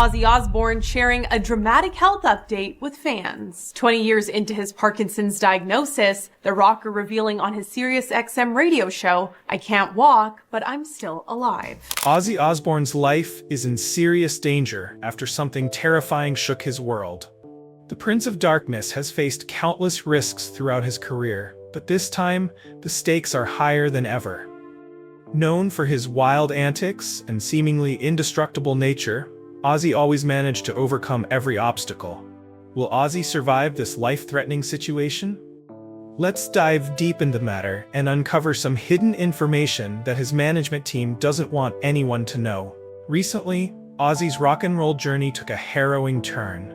Ozzy Osbourne sharing a dramatic health update with fans. 20 years into his Parkinson's diagnosis, the rocker revealing on his SiriusXM radio show, "I can't walk, but I'm still alive." Ozzy Osbourne's life is in serious danger after something terrifying shook his world. The Prince of Darkness has faced countless risks throughout his career, but this time, the stakes are higher than ever. Known for his wild antics and seemingly indestructible nature, Ozzy always managed to overcome every obstacle. Will Ozzy survive this life-threatening situation? Let's dive deep into the matter and uncover some hidden information that his management team doesn't want anyone to know. Recently, Ozzy's rock and roll journey took a harrowing turn.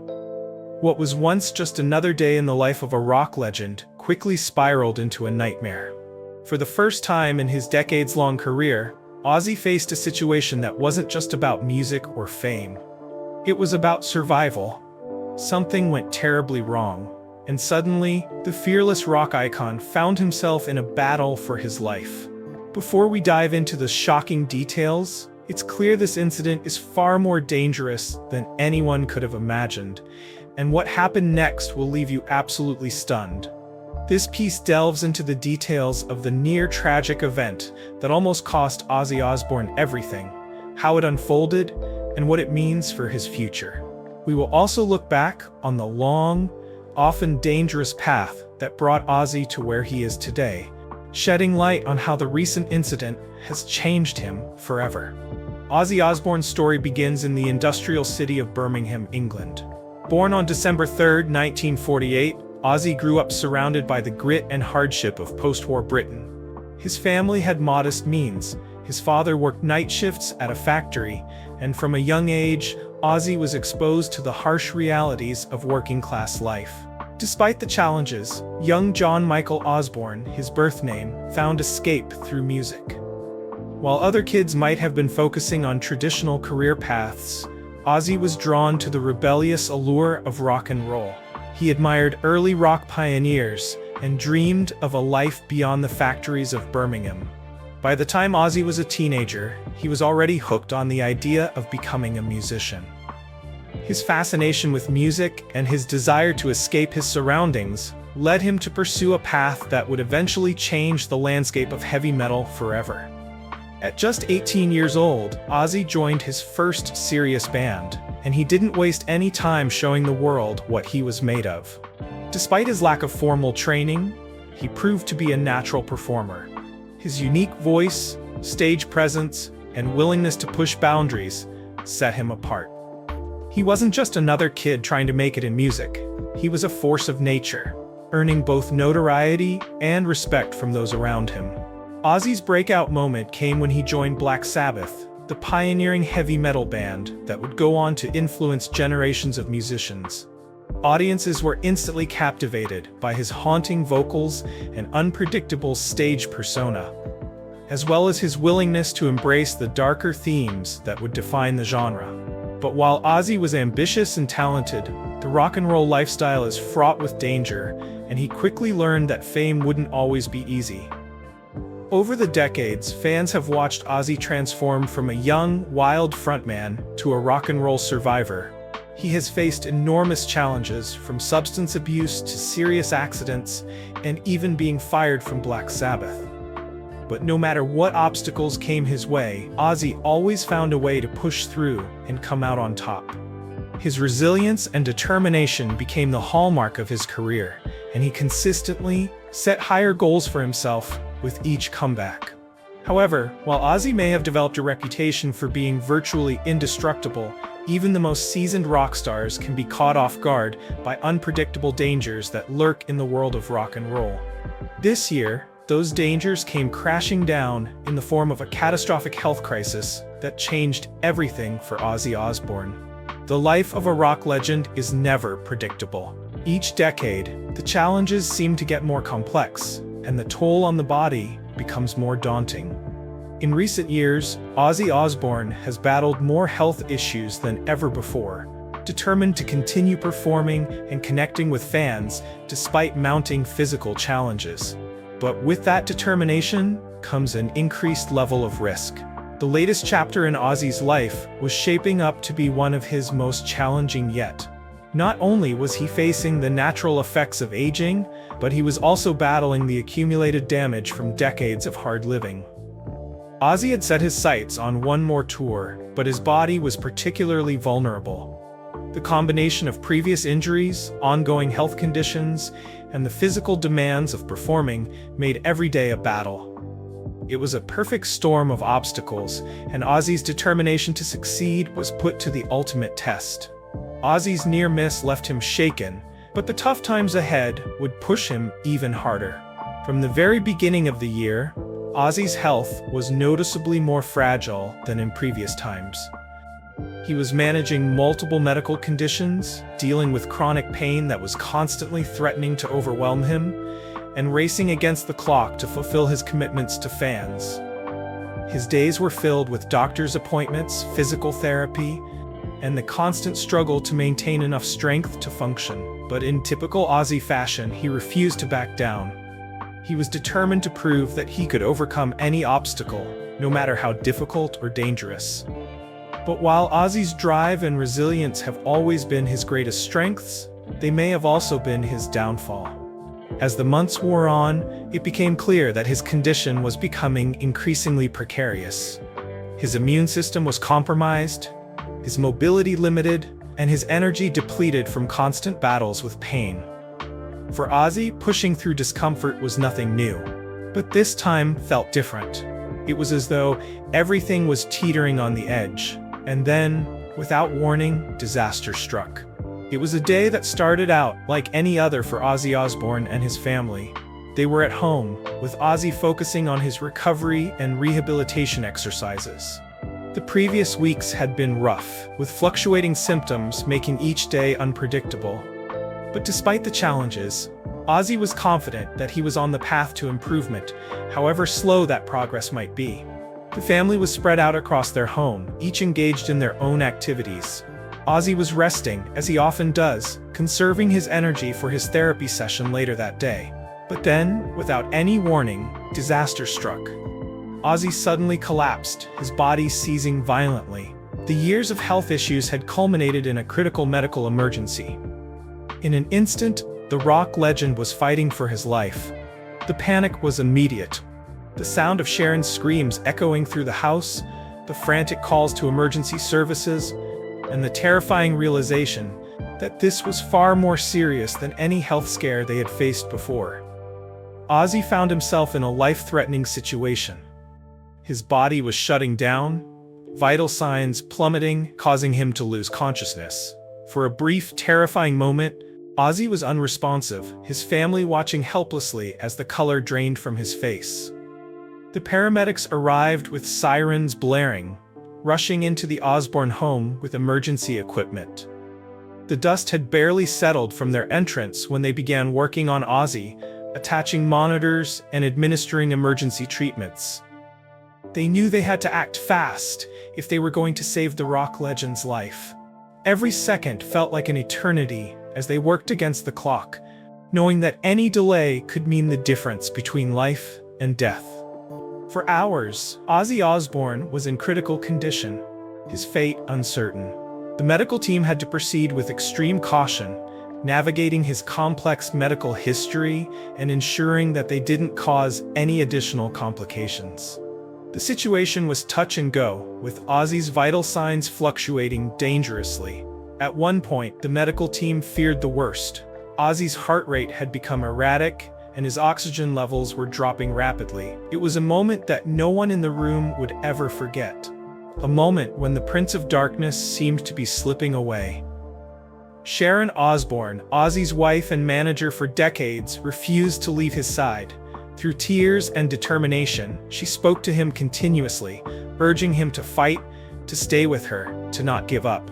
What was once just another day in the life of a rock legend quickly spiraled into a nightmare. For the first time in his decades-long career, Ozzy faced a situation that wasn't just about music or fame. It was about survival. Something went terribly wrong, and suddenly, the fearless rock icon found himself in a battle for his life. Before we dive into the shocking details, it's clear this incident is far more dangerous than anyone could have imagined, and what happened next will leave you absolutely stunned. This piece delves into the details of the near-tragic event that almost cost Ozzy Osbourne everything, how it unfolded, and what it means for his future. We will also look back on the long, often dangerous path that brought Ozzy to where he is today, shedding light on how the recent incident has changed him forever. Ozzy Osbourne's story begins in the industrial city of Birmingham, England. Born on December 3, 1948, Ozzy grew up surrounded by the grit and hardship of post-war Britain. His family had modest means. His father worked night shifts at a factory, and from a young age, Ozzy was exposed to the harsh realities of working-class life. Despite the challenges, young John Michael Osbourne, his birth name, found escape through music. While other kids might have been focusing on traditional career paths, Ozzy was drawn to the rebellious allure of rock and roll. He admired early rock pioneers and dreamed of a life beyond the factories of Birmingham. By the time Ozzy was a teenager, he was already hooked on the idea of becoming a musician. His fascination with music and his desire to escape his surroundings led him to pursue a path that would eventually change the landscape of heavy metal forever. At just 18 years old, Ozzy joined his first serious band, and he didn't waste any time showing the world what he was made of. Despite his lack of formal training, he proved to be a natural performer. His unique voice, stage presence, and willingness to push boundaries set him apart. He wasn't just another kid trying to make it in music. He was a force of nature, earning both notoriety and respect from those around him. Ozzy's breakout moment came when he joined Black Sabbath, the pioneering heavy metal band that would go on to influence generations of musicians. Audiences were instantly captivated by his haunting vocals and unpredictable stage persona, as well as his willingness to embrace the darker themes that would define the genre. But while Ozzy was ambitious and talented, the rock and roll lifestyle is fraught with danger, and he quickly learned that fame wouldn't always be easy. Over the decades, fans have watched Ozzy transform from a young, wild frontman to a rock and roll survivor. He has faced enormous challenges, from substance abuse to serious accidents, and even being fired from Black Sabbath. But no matter what obstacles came his way, Ozzy always found a way to push through and come out on top. His resilience and determination became the hallmark of his career, and he consistently set higher goals for himself with each comeback. However, while Ozzy may have developed a reputation for being virtually indestructible, even the most seasoned rock stars can be caught off guard by unpredictable dangers that lurk in the world of rock and roll. This year, those dangers came crashing down in the form of a catastrophic health crisis that changed everything for Ozzy Osbourne. The life of a rock legend is never predictable. Each decade, the challenges seem to get more complex, and the toll on the body becomes more daunting. In recent years, Ozzy Osbourne has battled more health issues than ever before, determined to continue performing and connecting with fans despite mounting physical challenges. But with that determination comes an increased level of risk. The latest chapter in Ozzy's life was shaping up to be one of his most challenging yet. Not only was he facing the natural effects of aging, but he was also battling the accumulated damage from decades of hard living. Ozzy had set his sights on one more tour, but his body was particularly vulnerable. The combination of previous injuries, ongoing health conditions, and the physical demands of performing made every day a battle. It was a perfect storm of obstacles, and Ozzy's determination to succeed was put to the ultimate test. Ozzy's near miss left him shaken, but the tough times ahead would push him even harder. From the very beginning of the year, Ozzy's health was noticeably more fragile than in previous times. He was managing multiple medical conditions, dealing with chronic pain that was constantly threatening to overwhelm him, and racing against the clock to fulfill his commitments to fans. His days were filled with doctor's appointments, physical therapy, and the constant struggle to maintain enough strength to function. But in typical Ozzy fashion, he refused to back down. He was determined to prove that he could overcome any obstacle, no matter how difficult or dangerous. But while Ozzy's drive and resilience have always been his greatest strengths, they may have also been his downfall. As the months wore on, it became clear that his condition was becoming increasingly precarious. His immune system was compromised, his mobility limited, and his energy depleted from constant battles with pain. For Ozzy, pushing through discomfort was nothing new, but this time felt different. It was as though everything was teetering on the edge, and then, without warning, disaster struck. It was a day that started out like any other for Ozzy Ousbourne and his family. They were at home, with Ozzy focusing on his recovery and rehabilitation exercises. The previous weeks had been rough, with fluctuating symptoms making each day unpredictable. But despite the challenges, Ozzy was confident that he was on the path to improvement, however slow that progress might be. The family was spread out across their home, each engaged in their own activities. Ozzy was resting, as he often does, conserving his energy for his therapy session later that day. But then, without any warning, disaster struck. Ozzy suddenly collapsed, his body seizing violently. The years of health issues had culminated in a critical medical emergency. In an instant, the rock legend was fighting for his life. The panic was immediate. The sound of Sharon's screams echoing through the house, the frantic calls to emergency services, and the terrifying realization that this was far more serious than any health scare they had faced before. Ozzy found himself in a life-threatening situation. His body was shutting down, vital signs plummeting, causing him to lose consciousness. For a brief, terrifying moment, Ozzy was unresponsive, his family watching helplessly as the color drained from his face. The paramedics arrived with sirens blaring, rushing into the Ousbourne home with emergency equipment. The dust had barely settled from their entrance when they began working on Ozzy, attaching monitors and administering emergency treatments. They knew they had to act fast if they were going to save the rock legend's life. Every second felt like an eternity as they worked against the clock, knowing that any delay could mean the difference between life and death. For hours, Ozzy Ousbourne was in critical condition, his fate uncertain. The medical team had to proceed with extreme caution, navigating his complex medical history and ensuring that they didn't cause any additional complications. The situation was touch and go, with Ozzy's vital signs fluctuating dangerously. At one point, the medical team feared the worst. Ozzy's heart rate had become erratic, and his oxygen levels were dropping rapidly. It was a moment that no one in the room would ever forget. A moment when the Prince of Darkness seemed to be slipping away. Sharon Osbourne, Ozzy's wife and manager for decades, refused to leave his side. Through tears and determination, she spoke to him continuously, urging him to fight, to stay with her, to not give up.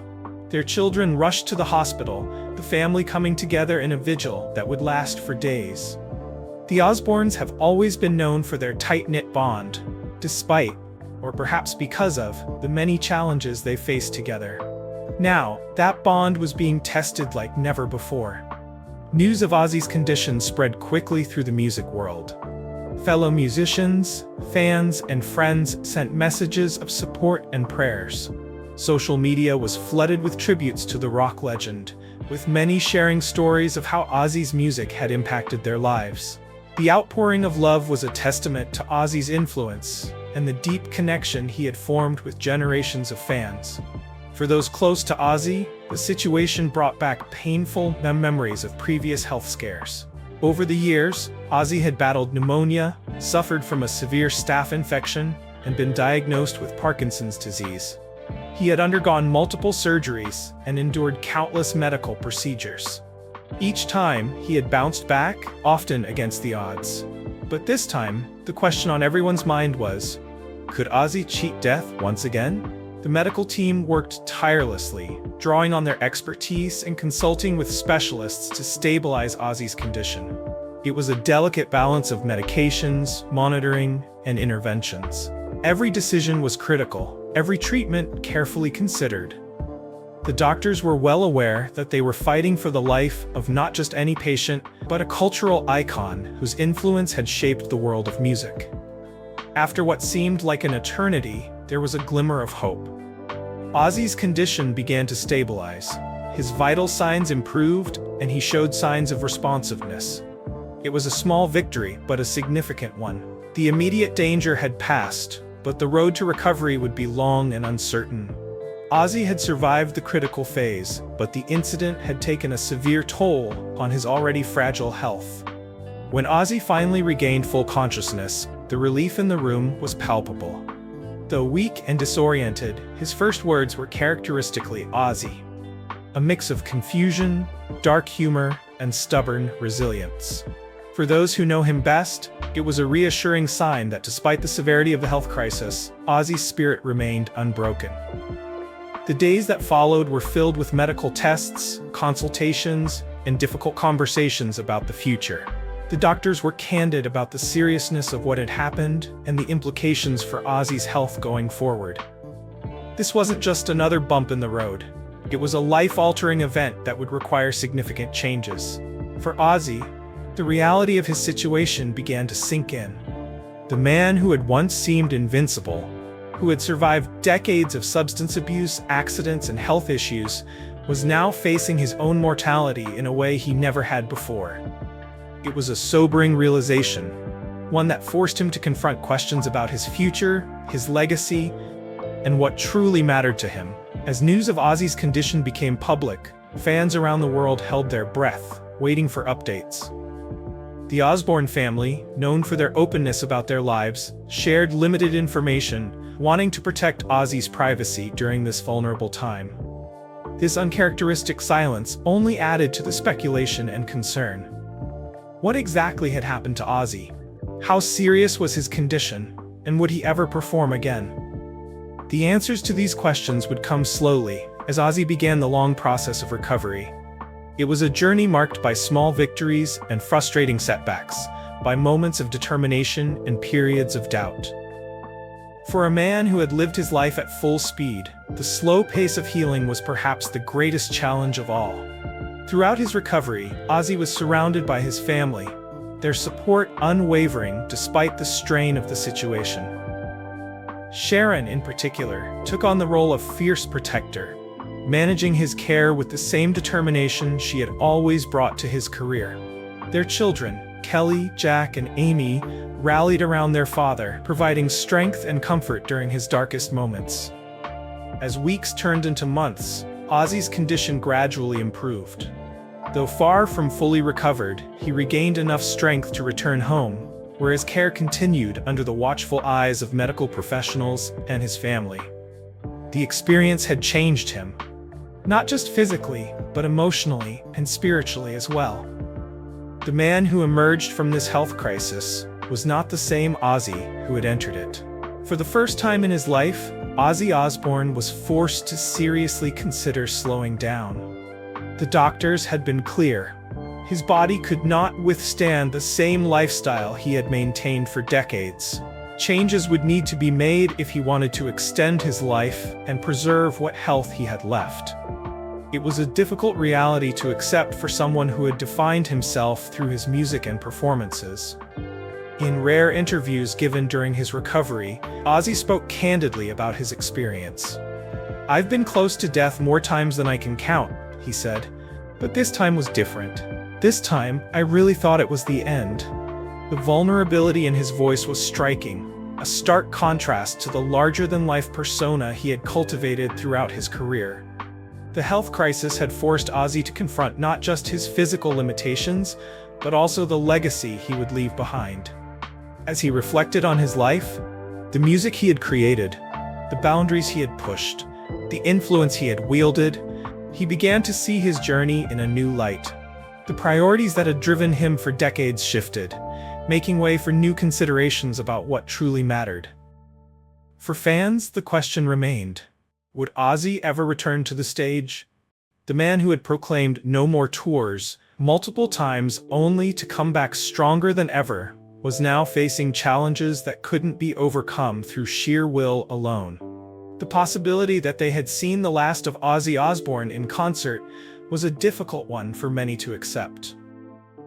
Their children rushed to the hospital, the family coming together in a vigil that would last for days. The Osbournes have always been known for their tight-knit bond, despite, or perhaps because of, the many challenges they faced together. Now, that bond was being tested like never before. News of Ozzy's condition spread quickly through the music world. Fellow musicians, fans, and friends sent messages of support and prayers. Social media was flooded with tributes to the rock legend, with many sharing stories of how Ozzy's music had impacted their lives. The outpouring of love was a testament to Ozzy's influence and the deep connection he had formed with generations of fans. For those close to Ozzy, the situation brought back painful memories of previous health scares. Over the years, Ozzy had battled pneumonia, suffered from a severe staph infection, and been diagnosed with Parkinson's disease. He had undergone multiple surgeries and endured countless medical procedures. Each time, he had bounced back, often against the odds. But this time, the question on everyone's mind was, could Ozzy cheat death once again? The medical team worked tirelessly, drawing on their expertise and consulting with specialists to stabilize Ozzy's condition. It was a delicate balance of medications, monitoring, and interventions. Every decision was critical, every treatment carefully considered. The doctors were well aware that they were fighting for the life of not just any patient, but a cultural icon whose influence had shaped the world of music. After what seemed like an eternity, there was a glimmer of hope. Ozzy's condition began to stabilize. His vital signs improved, and he showed signs of responsiveness. It was a small victory, but a significant one. The immediate danger had passed, but the road to recovery would be long and uncertain. Ozzy had survived the critical phase, but the incident had taken a severe toll on his already fragile health. When Ozzy finally regained full consciousness, the relief in the room was palpable. Though weak and disoriented, his first words were characteristically Ozzy. A mix of confusion, dark humor, and stubborn resilience. For those who know him best, it was a reassuring sign that despite the severity of the health crisis, Ozzy's spirit remained unbroken. The days that followed were filled with medical tests, consultations, and difficult conversations about the future. The doctors were candid about the seriousness of what had happened and the implications for Ozzy's health going forward. This wasn't just another bump in the road. It was a life-altering event that would require significant changes. For Ozzy, the reality of his situation began to sink in. The man who had once seemed invincible, who had survived decades of substance abuse, accidents, and health issues, was now facing his own mortality in a way he never had before. It was a sobering realization, one that forced him to confront questions about his future, his legacy, and what truly mattered to him. As news of Ozzy's condition became public, fans around the world held their breath, waiting for updates. The Ousbourne family, known for their openness about their lives, shared limited information, wanting to protect Ozzy's privacy during this vulnerable time. This uncharacteristic silence only added to the speculation and concern. What exactly had happened to Ozzy? How serious was his condition, and would he ever perform again? The answers to these questions would come slowly, as Ozzy began the long process of recovery. It was a journey marked by small victories and frustrating setbacks, by moments of determination and periods of doubt. For a man who had lived his life at full speed, the slow pace of healing was perhaps the greatest challenge of all. Throughout his recovery, Ozzy was surrounded by his family, their support unwavering despite the strain of the situation. Sharon, in particular, took on the role of fierce protector, managing his care with the same determination she had always brought to his career. Their children, Kelly, Jack, and Amy, rallied around their father, providing strength and comfort during his darkest moments. As weeks turned into months, Ozzy's condition gradually improved. Though far from fully recovered, he regained enough strength to return home, where his care continued under the watchful eyes of medical professionals and his family. The experience had changed him, not just physically, but emotionally and spiritually as well. The man who emerged from this health crisis was not the same Ozzy who had entered it. For the first time in his life, Ozzy Osbourne was forced to seriously consider slowing down. The doctors had been clear. His body could not withstand the same lifestyle he had maintained for decades. Changes would need to be made if he wanted to extend his life and preserve what health he had left. It was a difficult reality to accept for someone who had defined himself through his music and performances. In rare interviews given during his recovery, Ozzy spoke candidly about his experience. "I've been close to death more times than I can count," he said, "but this time was different. This time, I really thought it was the end." The vulnerability in his voice was striking, a stark contrast to the larger-than-life persona he had cultivated throughout his career. The health crisis had forced Ozzy to confront not just his physical limitations, but also the legacy he would leave behind. As he reflected on his life, the music he had created, the boundaries he had pushed, the influence he had wielded, he began to see his journey in a new light. The priorities that had driven him for decades shifted, making way for new considerations about what truly mattered. For fans, the question remained: would Ozzy ever return to the stage? The man who had proclaimed no more tours multiple times only to come back stronger than ever was now facing challenges that couldn't be overcome through sheer will alone. The possibility that they had seen the last of Ozzy Osbourne in concert was a difficult one for many to accept.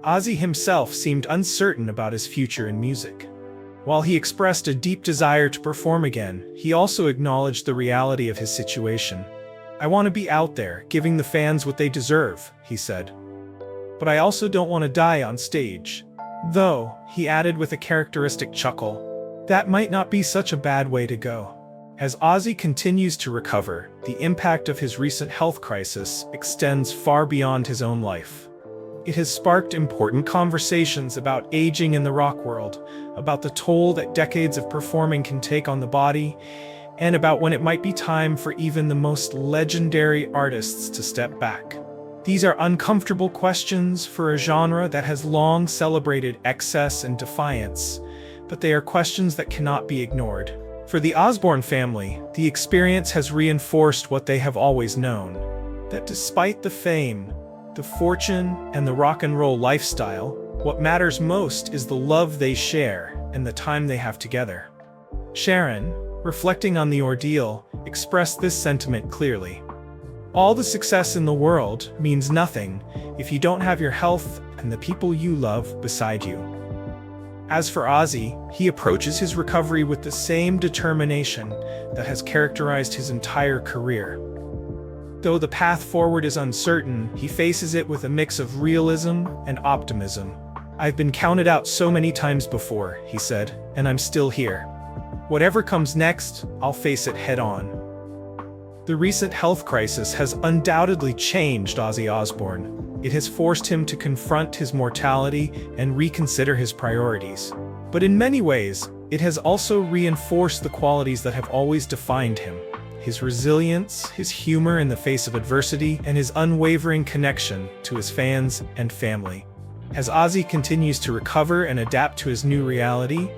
Ozzy himself seemed uncertain about his future in music. While he expressed a deep desire to perform again, he also acknowledged the reality of his situation. "I want to be out there, giving the fans what they deserve," he said. "But I also don't want to die on stage. Though," he added with a characteristic chuckle, "that might not be such a bad way to go." As Ozzy continues to recover, the impact of his recent health crisis extends far beyond his own life. It has sparked important conversations about aging in the rock world, about the toll that decades of performing can take on the body, and about when it might be time for even the most legendary artists to step back. These are uncomfortable questions for a genre that has long celebrated excess and defiance, but they are questions that cannot be ignored. For the Osbourne family, the experience has reinforced what they have always known: that despite the fame, the fortune, and the rock and roll lifestyle, what matters most is the love they share and the time they have together. Sharon, reflecting on the ordeal, expressed this sentiment clearly. "All the success in the world means nothing if you don't have your health and the people you love beside you." As for Ozzy, he approaches his recovery with the same determination that has characterized his entire career. Though the path forward is uncertain, he faces it with a mix of realism and optimism. "I've been counted out so many times before," he said, "and I'm still here. Whatever comes next, I'll face it head on." The recent health crisis has undoubtedly changed Ozzy Osbourne. It has forced him to confront his mortality and reconsider his priorities. But in many ways, it has also reinforced the qualities that have always defined him: his resilience, his humor in the face of adversity, and his unwavering connection to his fans and family. As Ozzy continues to recover and adapt to his new reality,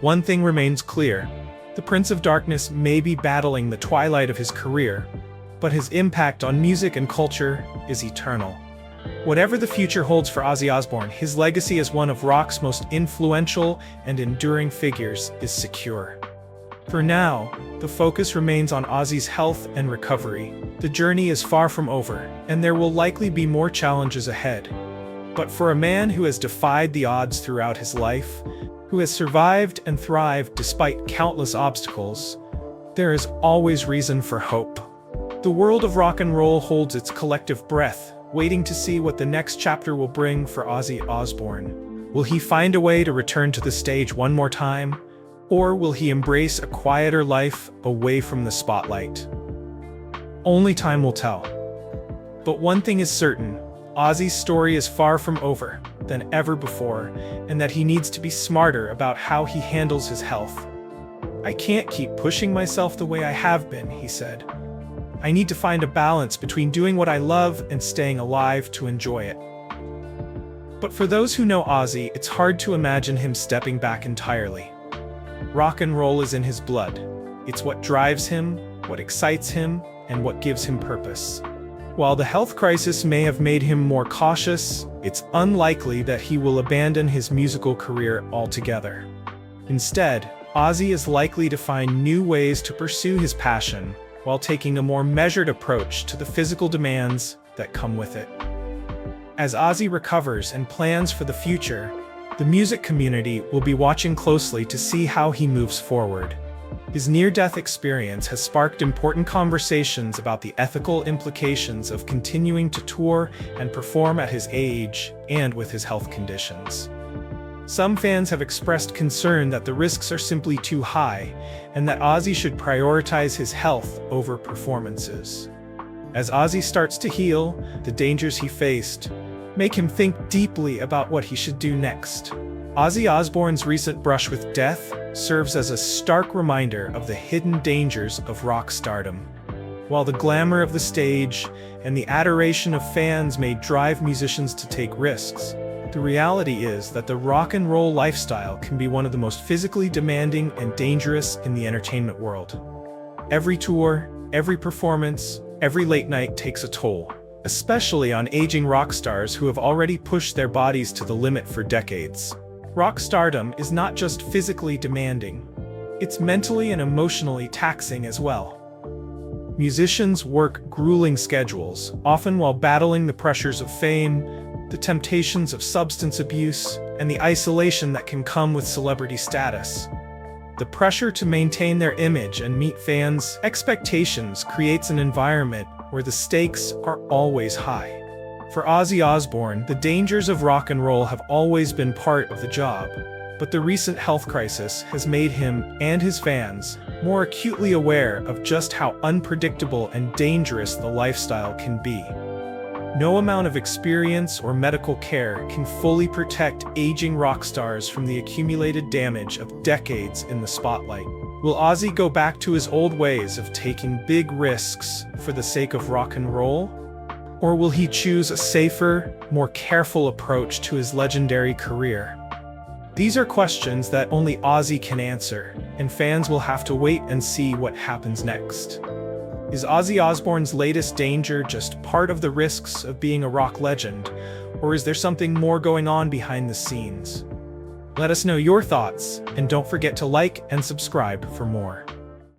one thing remains clear: the Prince of Darkness may be battling the twilight of his career, but his impact on music and culture is eternal. Whatever the future holds for Ozzy Osbourne, his legacy as one of rock's most influential and enduring figures is secure. For now, the focus remains on Ozzy's health and recovery. The journey is far from over, and there will likely be more challenges ahead. But for a man who has defied the odds throughout his life, who has survived and thrived despite countless obstacles, there is always reason for hope. The world of rock and roll holds its collective breath, waiting to see what the next chapter will bring for Ozzy Osbourne. Will he find a way to return to the stage one more time? Or will he embrace a quieter life away from the spotlight? Only time will tell. But one thing is certain: Ozzy's story is far from over than ever before, and that he needs to be smarter about how he handles his health. "I can't keep pushing myself the way I have been," he said. "I need to find a balance between doing what I love and staying alive to enjoy it." But for those who know Ozzy, it's hard to imagine him stepping back entirely. Rock and roll is in his blood. It's what drives him, what excites him, and what gives him purpose. While the health crisis may have made him more cautious, it's unlikely that he will abandon his musical career altogether. Instead, Ozzy is likely to find new ways to pursue his passion, while taking a more measured approach to the physical demands that come with it. As Ozzy recovers and plans for the future, The music community will be watching closely to see how he moves forward. His near-death experience has sparked important conversations about the ethical implications of continuing to tour and perform at his age and with his health conditions. Some fans have expressed concern that the risks are simply too high and that Ozzy should prioritize his health over performances. As Ozzy starts to heal, the dangers he faced make him think deeply about what he should do next. Ozzy Osbourne's recent brush with death serves as a stark reminder of the hidden dangers of rock stardom. While the glamour of the stage and the adoration of fans may drive musicians to take risks, the reality is that the rock and roll lifestyle can be one of the most physically demanding and dangerous in the entertainment world. Every tour, every performance, every late night takes a toll, especially on aging rock stars who have already pushed their bodies to the limit for decades. Rock stardom is not just physically demanding, it's mentally and emotionally taxing as well. Musicians work grueling schedules, often while battling the pressures of fame, the temptations of substance abuse, and the isolation that can come with celebrity status. The pressure to maintain their image and meet fans' expectations creates an environment where the stakes are always high. For Ozzy Osbourne, the dangers of rock and roll have always been part of the job, but the recent health crisis has made him and his fans more acutely aware of just how unpredictable and dangerous the lifestyle can be. No amount of experience or medical care can fully protect aging rock stars from the accumulated damage of decades in the spotlight. Will Ozzy go back to his old ways of taking big risks for the sake of rock and roll? Or will he choose a safer, more careful approach to his legendary career? These are questions that only Ozzy can answer, and fans will have to wait and see what happens next. Is Ozzy Osbourne's latest danger just part of the risks of being a rock legend, or is there something more going on behind the scenes? Let us know your thoughts, and don't forget to like and subscribe for more.